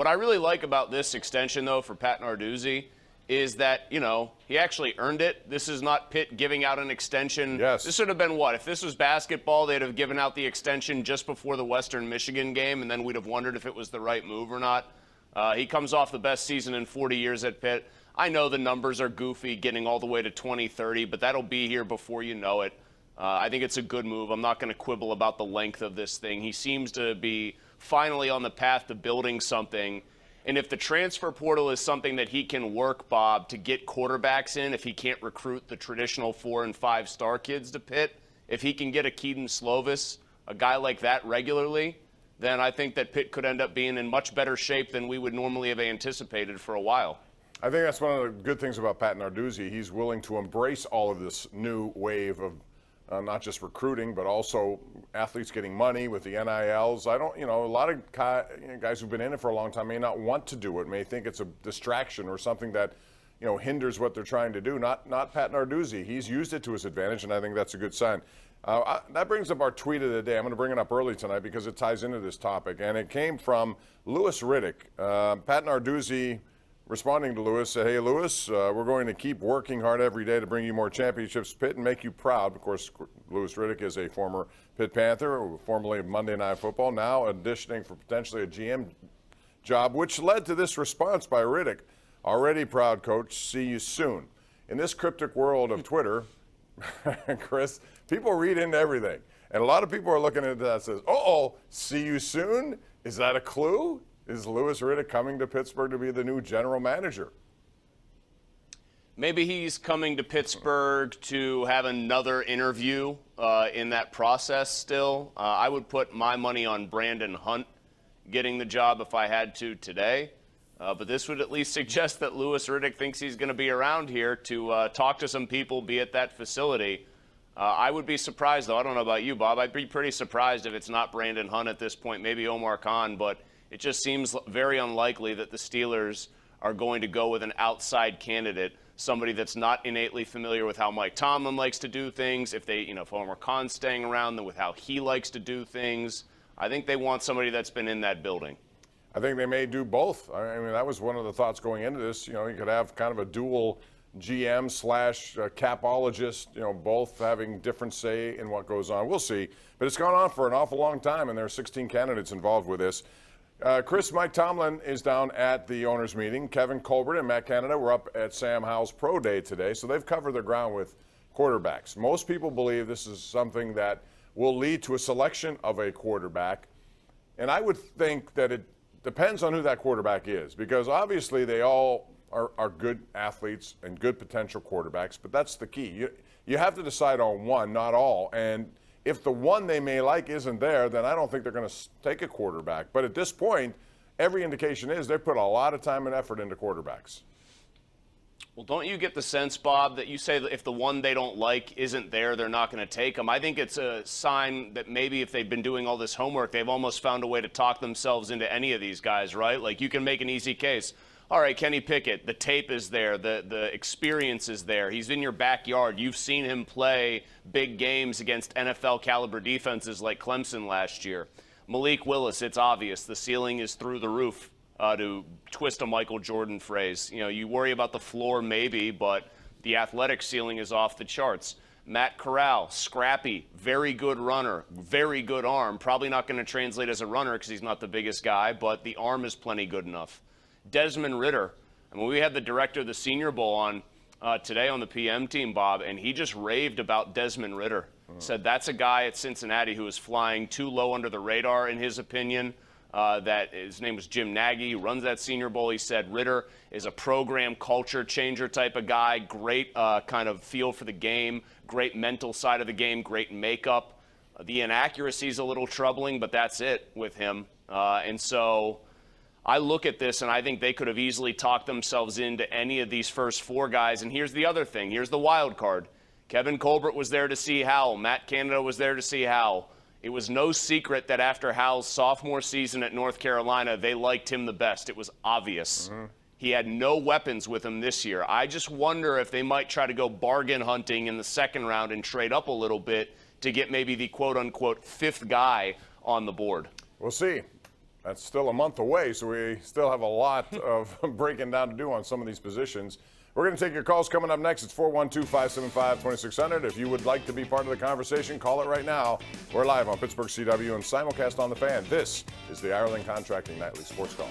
What I really like about this extension, though, for Pat Narduzzi is that, he actually earned it. This is not Pitt giving out an extension. Yes. This should have been what? If this was basketball, they'd have given out the extension just before the Western Michigan game, and then we'd have wondered if it was the right move or not. He comes off the best season in 40 years at Pitt. I know the numbers are goofy, getting all the way to 2030, but that'll be here before you know it. I think it's a good move. I'm not going to quibble about the length of this thing. He seems to be finally on the path to building something. And if the transfer portal is something that he can work, Bob, to get quarterbacks in, if he can't recruit the traditional 4- and 5-star kids to Pitt, if he can get a Keaton Slovis, a guy like that regularly, then I think that Pitt could end up being in much better shape than we would normally have anticipated for a while. I think that's one of the good things about Pat Narduzzi. He's willing to embrace all of this new wave of not just recruiting, but also athletes getting money with the NILs. A lot of guys who've been in it for a long time may not want to do it, may think it's a distraction or something that, hinders what they're trying to do. Not Pat Narduzzi. He's used it to his advantage, and I think that's a good sign. That brings up our tweet of the day. I'm going to bring it up early tonight because it ties into this topic, and it came from Louis Riddick. Pat Narduzzi, responding to Lewis, said, "Hey, Lewis, we're going to keep working hard every day to bring you more championships, Pitt, and make you proud." Of course, Louis Riddick is a former Pitt Panther, formerly of Monday Night Football, now auditioning for potentially a GM job, which led to this response by Riddick. "Already proud, coach. See you soon." In this cryptic world of Twitter, Chris, people read into everything. And a lot of people are looking at that and says, see you soon? Is that a clue? Is Louis Riddick coming to Pittsburgh to be the new general manager? Maybe he's coming to Pittsburgh to have another interview in that process still. I would put my money on Brandon Hunt getting the job if I had to today. But this would at least suggest that Louis Riddick thinks he's going to be around here to talk to some people, be at that facility. I would be surprised, though. I don't know about you, Bob. I'd be pretty surprised if it's not Brandon Hunt at this point, maybe Omar Khan, but it just seems very unlikely that the Steelers are going to go with an outside candidate, somebody that's not innately familiar with how Mike Tomlin likes to do things. If if Omar Khan's staying around, then with how he likes to do things. I think they want somebody that's been in that building. I think they may do both. I mean, that was one of the thoughts going into this. You could have kind of a dual GM / capologist, both having different say in what goes on. We'll see. But it's gone on for an awful long time, and there are 16 candidates involved with this. Chris, Mike Tomlin is down at the owners' meeting. Kevin Colbert and Matt Canada were up at Sam Howell's Pro Day today, so they've covered their ground with quarterbacks. Most people believe this is something that will lead to a selection of a quarterback, and I would think that it depends on who that quarterback is, because obviously they all are good athletes and good potential quarterbacks, but that's the key. You have to decide on one, not all, and if the one they may like isn't there, then I don't think they're going to take a quarterback. But at this point, every indication is they've put a lot of time and effort into quarterbacks. Well, don't you get the sense, Bob, that you say that if the one they don't like isn't there, they're not going to take them? I think it's a sign that maybe if they've been doing all this homework, they've almost found a way to talk themselves into any of these guys, right? Like, you can make an easy case. All right, Kenny Pickett, the tape is there, the experience is there. He's in your backyard. You've seen him play big games against NFL-caliber defenses like Clemson last year. Malik Willis, it's obvious. The ceiling is through the roof, to twist a Michael Jordan phrase. You worry about the floor maybe, but the athletic ceiling is off the charts. Matt Corral, scrappy, very good runner, very good arm. Probably not going to translate as a runner because he's not the biggest guy, but the arm is plenty good enough. Desmond Ridder. I mean, we had the director of the Senior Bowl on today on the PM team, Bob, and he just raved about Desmond Ridder. Said that's a guy at Cincinnati who is flying too low under the radar, in his opinion. That his name was Jim Nagy, who runs that Senior Bowl. He said Ridder is a program culture changer type of guy, great kind of feel for the game, great mental side of the game, great makeup. The inaccuracy is a little troubling, but that's it with him. And so I look at this, and I think they could have easily talked themselves into any of these first four guys. And here's the other thing. Here's the wild card. Kevin Colbert was there to see Howell. Matt Canada was there to see Howell. It was no secret that after Howell's sophomore season at North Carolina, they liked him the best. It was obvious. He had no weapons with him this year. I just wonder if they might try to go bargain hunting in the second round and trade up a little bit to get maybe the quote-unquote fifth guy on the board. We'll see. That's still a month away, so we still have a lot of breaking down to do on some of these positions. We're going to take your calls coming up next. It's 412-575-2600. If you would like to be part of the conversation, call it right now. We're live on Pittsburgh CW and simulcast on The Fan. This is the Ireland Contracting Nightly Sports Call.